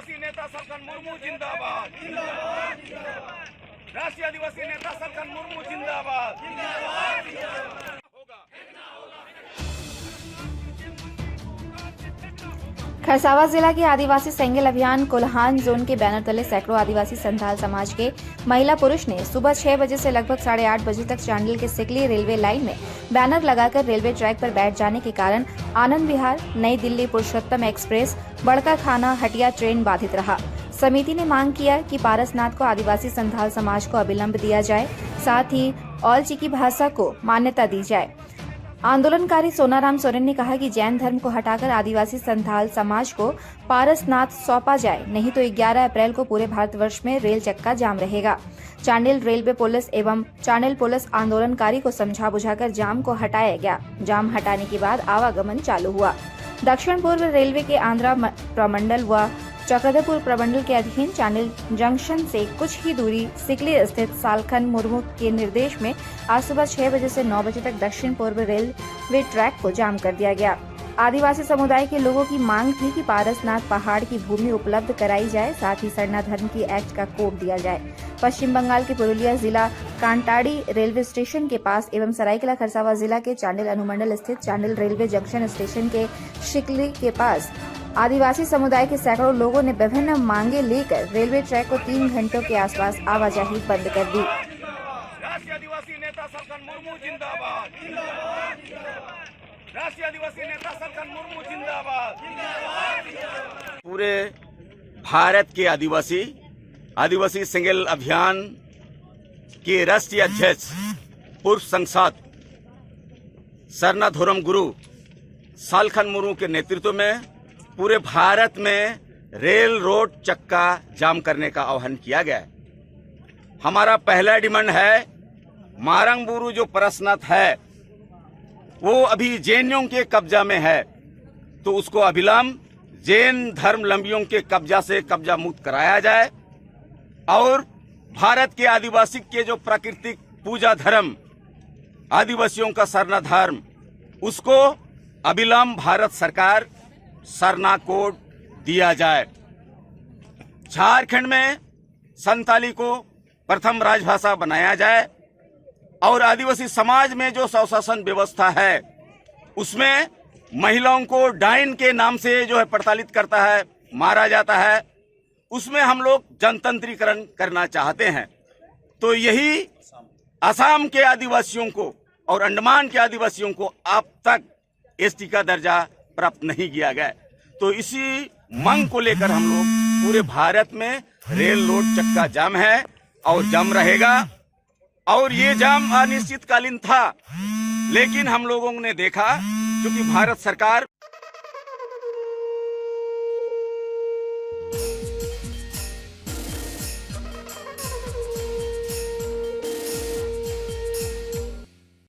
आदिवासी नेता सरकन मुर्मू जिंदाबाद। राष्ट्रीय आदिवासी नेता सरकन मुर्मू जिंदाबाद। खरसावां जिला के आदिवासी सेंगल अभियान कोल्हान जोन के बैनर तले सैकड़ों आदिवासी संथाल समाज के महिला पुरुष ने सुबह 6 बजे से लगभग 8:30 बजे तक चांडिल के सिकली रेलवे लाइन में बैनर लगाकर रेलवे ट्रैक पर बैठ जाने के कारण आनंद विहार, नई दिल्ली पुरुषोत्तम एक्सप्रेस, बड़का खाना हटिया ट्रेन बाधित रहा। समिति ने मांग किया कि पारसनाथ को आदिवासी संथाल समाज को अविलंब दिया जाए, साथ ही औलचिकी भाषा को मान्यता दी जाए। आंदोलनकारी सोनाराम सोरेन ने कहा कि जैन धर्म को हटाकर आदिवासी संथाल समाज को पारसनाथ सौंपा जाए, नहीं तो 11 अप्रैल को पूरे भारतवर्ष में रेल चक्का जाम रहेगा। चांडिल रेलवे पुलिस एवं चांडिल पुलिस आंदोलनकारी को समझा बुझाकर जाम को हटाया गया। जाम हटाने के बाद आवागमन चालू हुआ। दक्षिण पूर्व रेलवे के आंध्रा प्रमंडल व चक्रधरपुर प्रमंडल के अधीन चांडिल जंक्शन से कुछ ही दूरी सिकली स्थित सालखन मुर्मू के निर्देश में आज सुबह 6 बजे से 9 बजे तक दक्षिण पूर्व रेलवे ट्रैक को जाम कर दिया गया। आदिवासी समुदाय के लोगों की मांग थी कि पारसनाथ पहाड़ की भूमि उपलब्ध कराई जाए, साथ ही सरना धर्म की एक्ट का कोड दिया जाए। पश्चिम बंगाल के पुरुलिया जिला कांटाड़ी रेलवे स्टेशन के पास एवं सरायकेला खरसावां जिला के चांडिल अनुमंडल स्थित चांडिल रेलवे जंक्शन स्टेशन के शिकली के पास आदिवासी समुदाय के सैकड़ों लोगों ने विभिन्न मांगे लेकर रेलवे ट्रैक को 3 घंटों के आसपास आवाजाही बंद कर दी। राष्ट्रीय आदिवासी नेता सरकन मुर्मू जिंदाबाद। राष्ट्रीय आदिवासी नेता सरकन मुर्मू जिंदाबाद। पूरे भारत के आदिवासी सेंगल अभियान के राष्ट्रीय अध्यक्ष पूर्व सांसद सरना धर्म गुरु सालखन मुर्मू के नेतृत्व में पूरे भारत में रेल रोड चक्का जाम करने का आह्वान किया गया है। हमारा पहला डिमांड है, मारंगबुरु जो पारसनाथ है वो अभी जैनियों के कब्जा में है, तो उसको अविलंब जैन धर्मावलंबियों के कब्जा से कब्जा मुक्त कराया जाए और भारत के आदिवासी के जो प्राकृतिक पूजा धर्म आदिवासियों का सरना धर्म, उसको अविलंब भारत सरकार सरना कोड दिया जाए। झारखंड में संताली को प्रथम राजभाषा बनाया जाए और आदिवासी समाज में जो स्वशासन व्यवस्था है उसमें महिलाओं को डाइन के नाम से जो है प्रताड़ित करता है, मारा जाता है, उसमें हम लोग जनतंत्रीकरण करना चाहते हैं। तो यही असम के आदिवासियों को और अंडमान के आदिवासियों को अब तक एसटी का दर्जा प्राप्त नहीं किया गया। तो इसी मांग को लेकर हम लोग पूरे भारत में रेल रोड चक्का जाम है और जाम रहेगा। और ये जाम अनिश्चितकालीन था, लेकिन हम लोगों ने देखा क्योंकि भारत सरकार